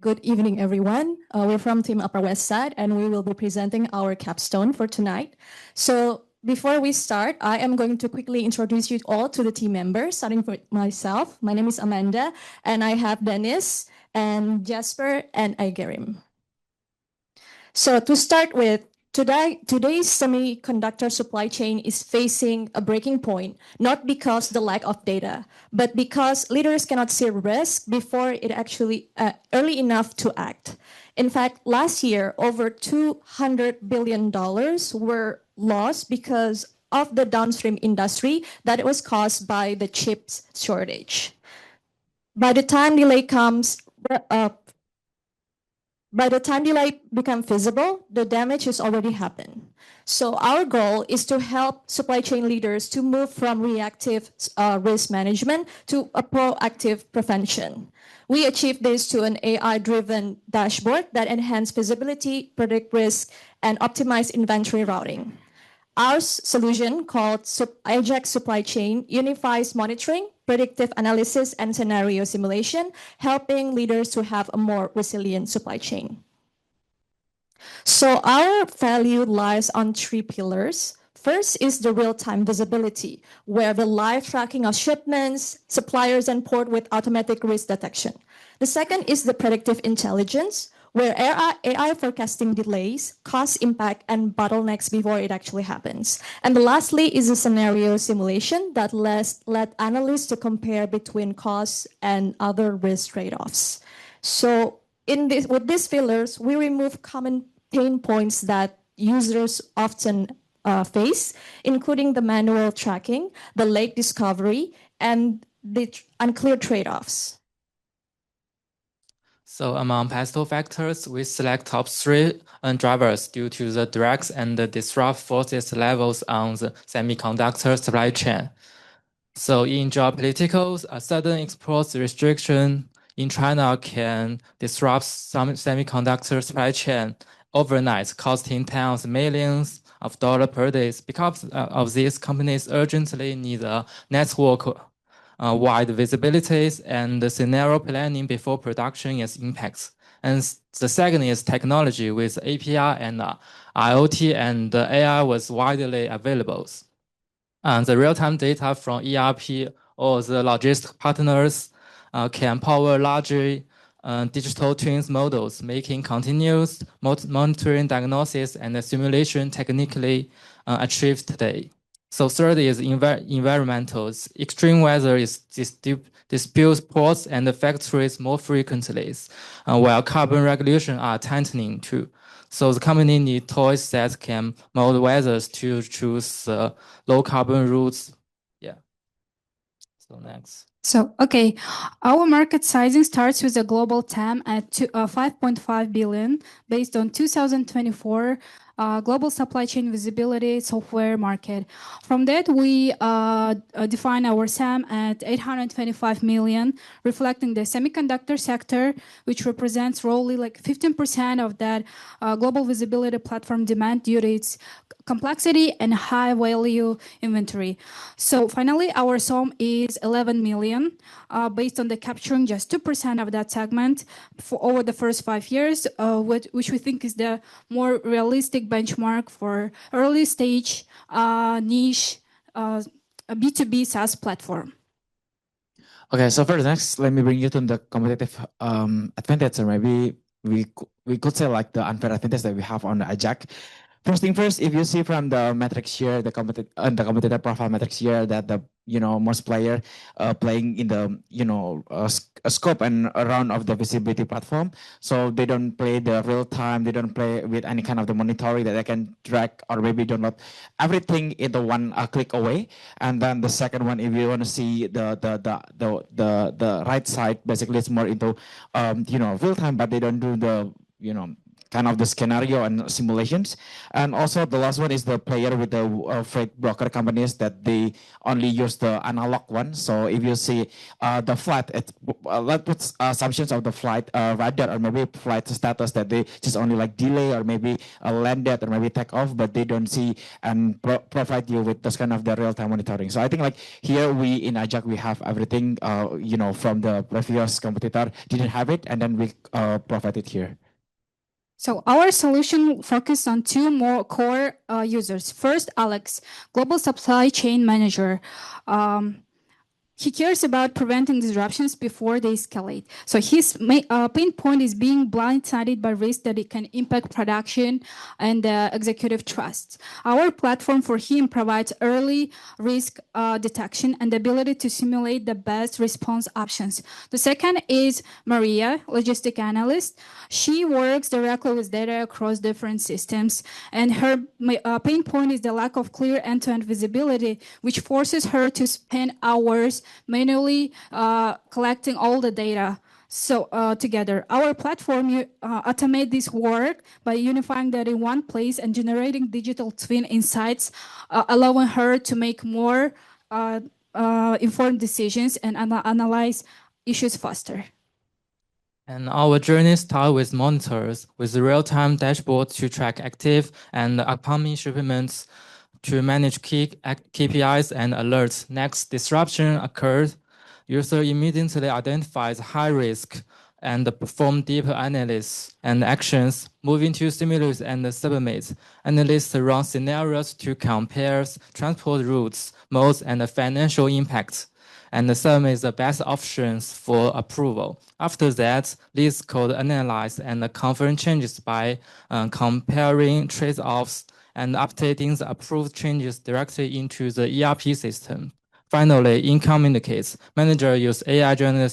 Good evening, everyone. We're from Team Upper West Side, and we will be presenting our capstone for tonight. So before we start, I am going to quickly introduce you all to the team members, starting with myself. My name is Amanda, and I have Dennis and Jasper and Aigerim. So to start with, today's semiconductor supply chain is facing a breaking point, not because the lack of data, but because leaders cannot see risk before it actually early enough to act. In fact, last year, over $200 billion were lost because of the downstream industry that was caused by the chips shortage. By the time delay comes, by the time delay becomes visible, the damage has already happened. So our goal is to help supply chain leaders to move from reactive risk management to a proactive prevention. We achieve this to an AI-driven dashboard that enhances visibility, predict risk, and optimize inventory routing. Our solution, called Ajax Supply Chain, unifies monitoring, predictive analysis, and scenario simulation, helping leaders to have a more resilient supply chain. So our value lies on three pillars. First is the real-time visibility, where the live tracking of shipments, suppliers, and port with automatic risk detection. The second is the predictive intelligence, where AI forecasting delays, cost impact, and bottlenecks before it actually happens. And lastly is a scenario simulation that let analysts to compare between costs and other risk trade-offs. So with these pillars, we remove common pain points that users often face, including the manual tracking, the late discovery, and the unclear trade-offs. So among pestle factors, we select top three drivers due to the direct and disrupt forces levels on the semiconductor supply chain. So in geopolitical, a sudden export restriction in China can disrupt some semiconductor supply chain overnight, costing tens of millions of dollars per day. Because of this, companies urgently need a network wide visibilities and the scenario planning before production is impacts. And the second is technology with API and IoT and AI was widely available. And the real-time data from ERP or the logistic partners can power larger digital twins models, making continuous monitoring, diagnosis, and simulation technically achieved today. So third is environmental. Extreme weather is disputes ports and factories more frequently, while carbon regulation are tightening too. So the company need toys that can mold weathers to choose low carbon routes. Yeah. So next. So, okay, our market sizing starts with a global TAM at 5.5 billion based on 2024 global supply chain visibility software market. From that, we define our SAM at 825 million, reflecting the semiconductor sector, which represents roughly like 15% of that global visibility platform demand due to its complexity and high value inventory. So finally, our SOM is 11 million, based on the capturing just 2% of that segment for over the first 5 years, which we think is the more realistic benchmark for early stage niche B2B SaaS platform. Okay, so for the next, let me bring you to the competitive advantage, or maybe we could say like the unfair advantage that we have on the Ajax. First thing first, if you see from the metrics here, the competitor profile metrics here, that the most player playing in the a scope and around of the visibility platform, so they don't play the real time, they don't play with any kind of the monitoring that they can drag or maybe download everything in the one click away. And then the second one, if you want to see the right side, basically it's more into real time, but they don't do the kind of the scenario and simulations. And also the last one is the player with the freight broker companies that they only use the analog one. So if you see the flight, let's put assumptions of the flight radar or maybe flight status that they just only like delay or maybe landed or maybe take off, but they don't see and provide you with those kind of the real-time monitoring. So I think like here we in Ajax we have everything from the previous competitor didn't have it, and then we provide it here. So our solution focused on two more core users. First, Alex, Global Supply Chain Manager. He cares about preventing disruptions before they escalate. So his pain point is being blindsided by risk that it can impact production and executive trust. Our platform for him provides early risk detection and the ability to simulate the best response options. The second is Maria, logistic analyst. She works directly with data across different systems, and her pain point is the lack of clear end-to-end visibility, which forces her to spend hours manually collecting all the data together. Our platform automate this work by unifying that in one place and generating digital twin insights, allowing her to make more informed decisions and analyze issues faster. And our journey starts with monitors, with real-time dashboards to track active and upcoming shipments, to manage key KPIs and alerts. Next disruption occurs, user immediately identifies high risk and perform deeper analysis and actions, moving to simulate and submit. Analysts run scenarios to compare transport routes, modes, and financial impacts, and submit the best options for approval. After that, leads code analyze and confirm changes by comparing trade-offs and updating the approved changes directly into the ERP system. Finally, in communicates, manager use AI-driven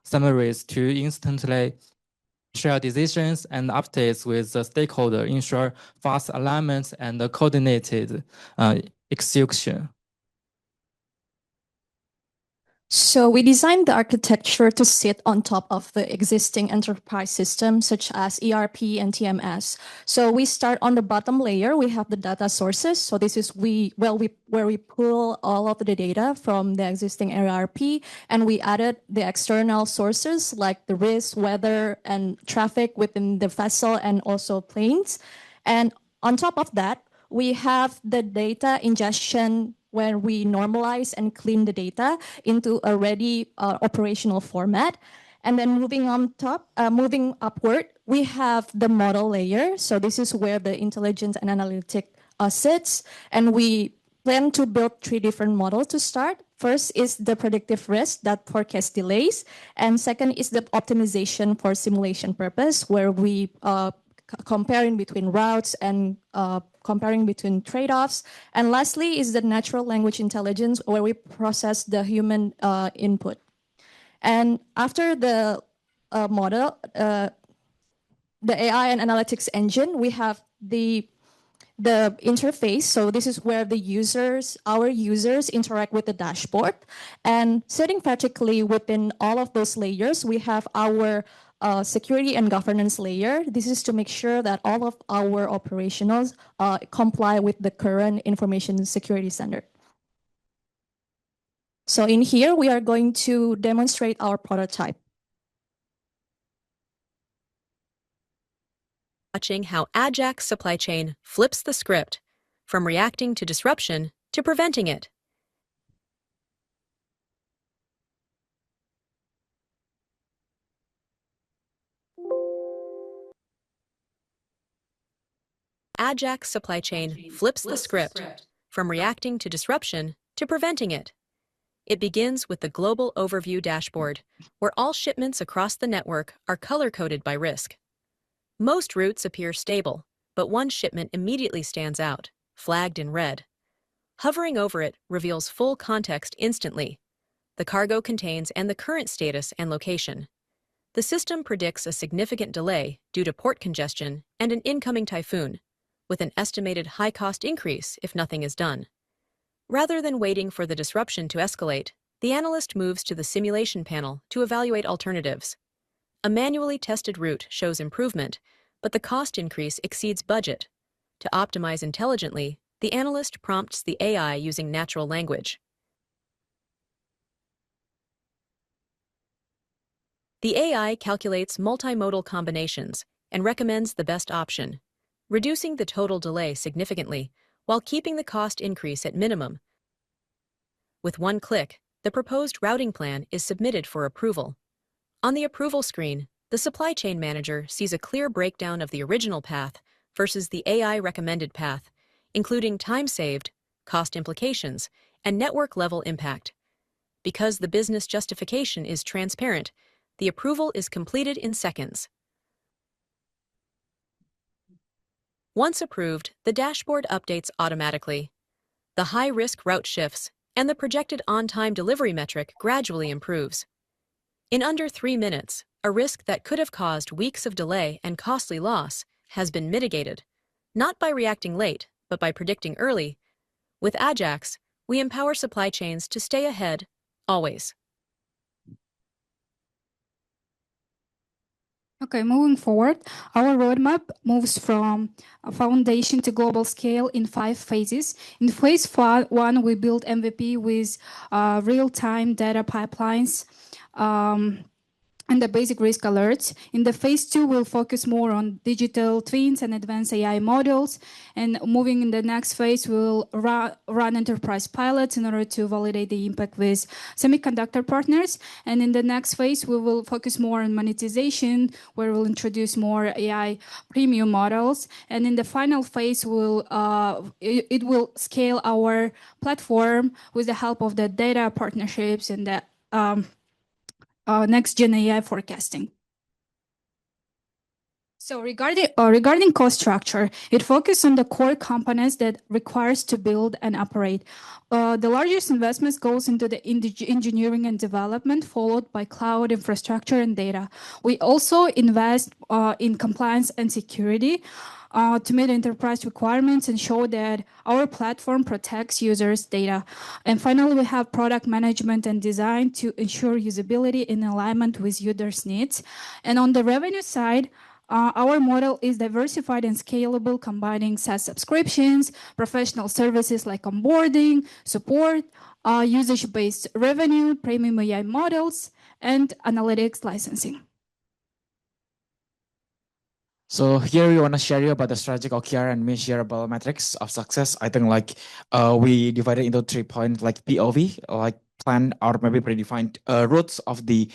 summaries to instantly share decisions and updates with the stakeholder, ensure fast alignment and coordinated execution. So we designed the architecture to sit on top of the existing enterprise systems such as ERP and TMS. So we start on the bottom layer. We have the data sources. So this is where we pull all of the data from the existing ERP, and we added the external sources like the risk, weather, and traffic within the vessel and also planes. And on top of that, we have the data ingestion where we normalize and clean the data into a ready operational format. And then moving upward, we have the model layer. So this is where the intelligence and analytic sits. And we plan to build 3 different models to start. First is the predictive risk that forecasts delays. And second is the optimization for simulation purpose, where we comparing between routes and comparing between trade-offs. And lastly is the natural language intelligence, where we process the human input. And after the model, the AI and analytics engine, we have the interface. So this is where our users interact with the dashboard. And sitting vertically within all of those layers, we have our security and governance layer. This is to make sure that all of our operationals comply with the current information security standard. So in here, we are going to demonstrate our prototype. Watching how Ajax supply chain flips the script from reacting to disruption to preventing it. Ajax supply chain flips the script from reacting to disruption to preventing it. It begins with the global overview dashboard, where all shipments across the network are color-coded by risk. Most routes appear stable, but one shipment immediately stands out, flagged in red. Hovering over it reveals full context instantly, the cargo contains and the current status and location. The system predicts a significant delay due to port congestion and an incoming typhoon, with an estimated high-cost increase if nothing is done. Rather than waiting for the disruption to escalate, the analyst moves to the simulation panel to evaluate alternatives. A manually tested route shows improvement, but the cost increase exceeds budget. To optimize intelligently, the analyst prompts the AI using natural language. The AI calculates multimodal combinations and recommends the best option, reducing the total delay significantly while keeping the cost increase at minimum. With one click, the proposed routing plan is submitted for approval. On the approval screen, the supply chain manager sees a clear breakdown of the original path versus the AI recommended path, including time saved, cost implications, and network-level impact. Because the business justification is transparent, the approval is completed in seconds. Once approved, the dashboard updates automatically. The high-risk route shifts, and the projected on-time delivery metric gradually improves. In under 3 minutes, a risk that could have caused weeks of delay and costly loss has been mitigated, not by reacting late, but by predicting early. With Ajax, we empower supply chains to stay ahead, always. Okay, moving forward, our roadmap moves from a foundation to global scale in 5 phases. In phase 1, we build MVP with real-time data pipelines and the basic risk alerts. In the phase 2, we'll focus more on digital twins and advanced AI models. And moving in the next phase, we'll run enterprise pilots in order to validate the impact with semiconductor partners. And in the next phase, we will focus more on monetization, where we'll introduce more AI premium models. And in the final phase, it will scale our platform with the help of the data partnerships and the next-gen AI forecasting. So regarding cost structure, it focuses on the core components that requires to build and operate. The largest investments goes into the engineering and development, followed by cloud infrastructure and data. We also invest in compliance and security to meet enterprise requirements and show that our platform protects users' data. And finally, we have product management and design to ensure usability in alignment with users' needs. And on the revenue side, our model is diversified and scalable, combining SaaS subscriptions, professional services like onboarding, support, usage-based revenue, premium AI models, and analytics licensing. So here we want to share you about the strategic OKR and measurable metrics of success. I think we divided into 3 points, like POV, like plan or maybe predefined routes of the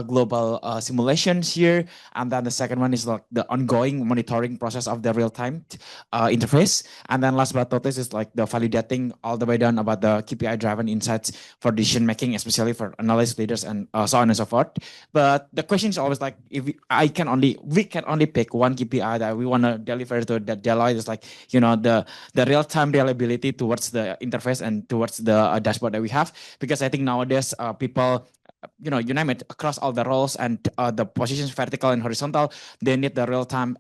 global simulations here. And then the second one is like the ongoing monitoring process of the real-time interface. And then last but not least is like the validating all the way down about the KPI-driven insights for decision-making, especially for analyst leaders and so on and so forth. But the question is always like, if we can only pick one KPI that we want to deliver to the Deloitte, is like, the real-time reliability towards the interface and towards the dashboard that we have. Because I think nowadays people, you name it, across all the roles and the positions, vertical and horizontal, they need the real-time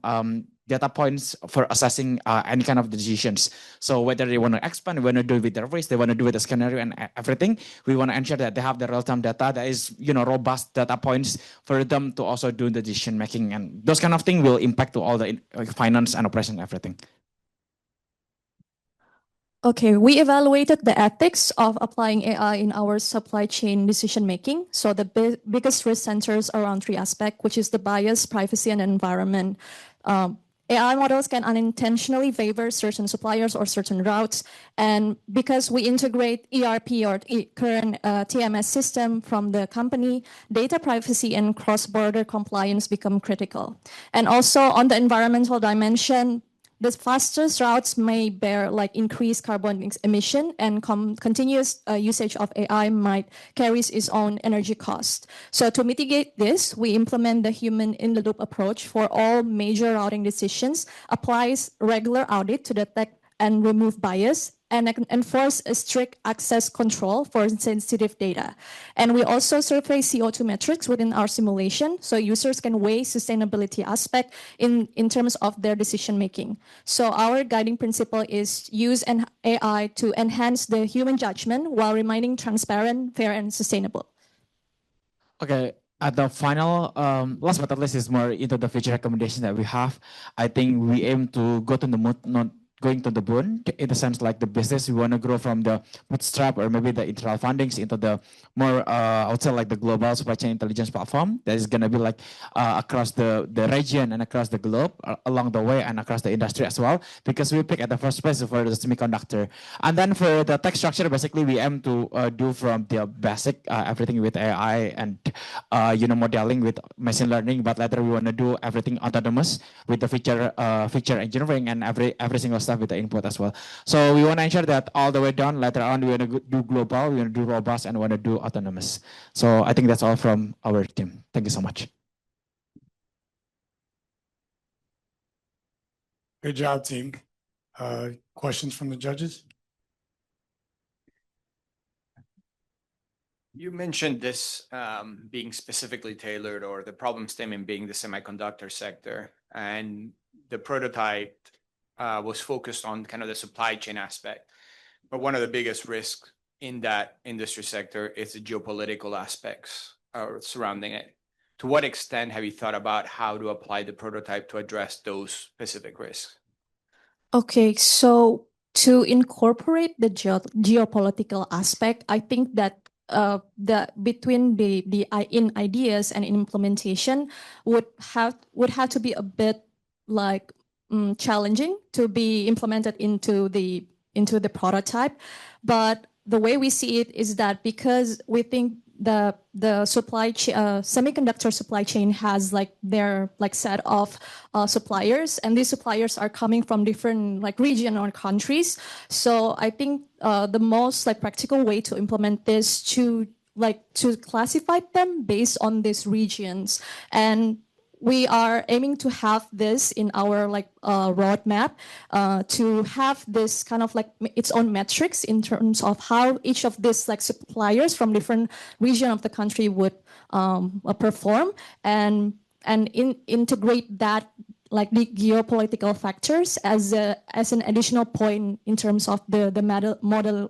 data points for assessing any kind of decisions. So whether they want to expand, they want to do it with their voice, they want to do it with the scenario and everything, we want to ensure that they have the real-time data that is, robust data points for them to also do the decision making. And those kind of things will impact to all the finance and operation, everything. Okay, we evaluated the ethics of applying AI in our supply chain decision-making. So the biggest risk centers around 3 aspects, which is the bias, privacy, and environment. AI models can unintentionally favor certain suppliers or certain routes. And because we integrate ERP or current TMS system from the company, data privacy and cross-border compliance become critical. And also on the environmental dimension, the fastest routes may bear increased carbon emission, and continuous usage of AI might carries its own energy cost. So to mitigate this, we implement the human-in-the-loop approach for all major routing decisions, applies regular audit to detect and remove bias, and enforce a strict access control for sensitive data. And we also survey CO2 metrics within our simulation, so users can weigh sustainability aspect in terms of their decision making. So our guiding principle is use an AI to enhance the human judgment while remaining transparent, fair, and sustainable. Okay. at the final, last but not least, is more into the future recommendation that we have. I think we aim to go to the moon, not going to the moon, in the sense like the business, we want to grow from the bootstrap or maybe the internal fundings into the more, I would say like the global supply chain intelligence platform that is going to be like across the region and across the globe along the way and across the industry as well, because we pick at the first place for the semiconductor. And then for the tech structure, basically we aim to do from the basic, everything with AI and modeling with machine learning, but later we want to do everything autonomous with the feature engineering and every single stuff with the input as well. So we want to ensure that all the way down, later on we want to do global, we want to do robust, and we want to do autonomous. So I think that's all from our team. Thank you so much. Good job, team. Questions from the judges? You mentioned this being specifically tailored, or the problem statement being the semiconductor sector, and the prototype was focused on kind of the supply chain aspect. But one of the biggest risks in that industry sector is the geopolitical aspects surrounding it. To what extent have you thought about how to apply the prototype to address those specific risks? Okay, so to incorporate the geopolitical aspect, I think that between the in ideas and in implementation would have to be a bit like challenging to be implemented into the prototype. But the way we see it is that because we think the semiconductor supply chain has like their like set of suppliers, and these suppliers are coming from different like region or countries. So I think the most like practical way to implement this to classify them based on these regions, and we are aiming to have this in our like roadmap to have this kind of like its own metrics in terms of how each of these like suppliers from different region of the country would perform, and integrate that like the geopolitical factors as an additional point in terms of the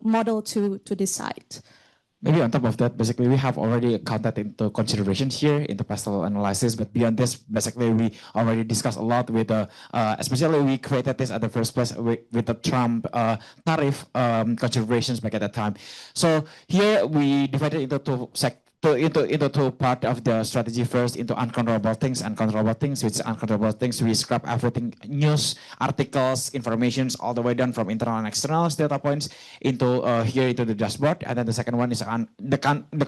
model to decide. Maybe on top of that, basically we have already counted into consideration here in the pastoral analysis, but beyond this, basically we already discussed a lot with especially we created this at the first place with the Trump tariff considerations back at that time. So here we divided into two part of the strategy. First, into uncontrollable things, which uncontrollable things, we scrap everything, news, articles, informations, all the way down from internal and external data points into here into the dashboard. And then the second one is the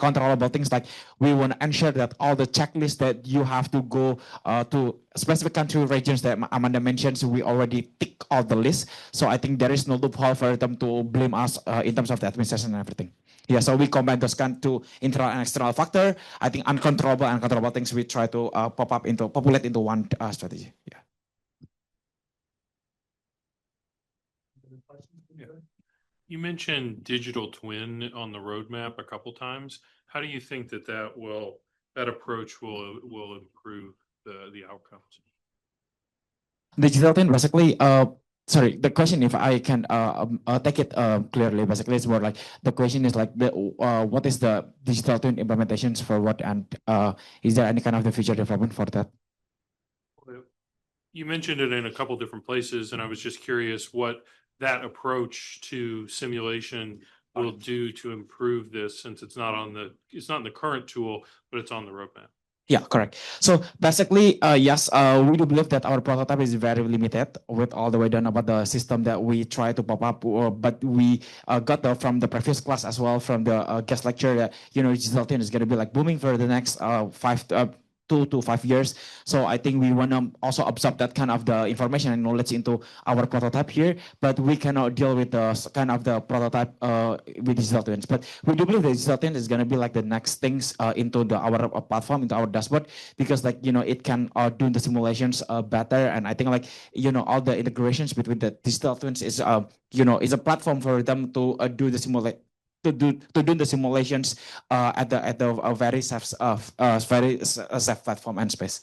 controllable things, like we want to ensure that all the checklists that you have to go to specific country regions that Amanda mentioned, we already tick all the lists. So I think there is no loophole for them to blame us in terms of the administration and everything. Yeah, so we combine those kind two internal and external factor. I think uncontrollable and controllable things we try to populate into one strategy. Yeah. You mentioned digital twin on the roadmap a couple times. How do you think that approach will improve the outcomes? Digital twin, basically, sorry, the question, if I can take it clearly, basically it's more like the question is like what is the digital twin implementations for what, and is there any kind of the future development for that? You mentioned it in a couple different places, and I was just curious what that approach to simulation will do to improve this, since it's not in the current tool, but it's on the roadmap. Yeah, correct. So basically, yes, we do believe that our prototype is very limited with all the way down about the system that we try to pop up, but we got from the previous class as well, from the guest lecture, that digital twin is going to be like booming for the next 2 to 5 years. So I think we want to also absorb that kind of the information and knowledge into our prototype here, but we cannot deal with the kind of the prototype with digital twins. But we do believe the digital twin is going to be like the next things into our platform, into our dashboard, because like, it can do the simulations better. And I think like, all the integrations between the digital twins is, is a platform for them to do the simulate. To do the simulations at the very safe platform and space.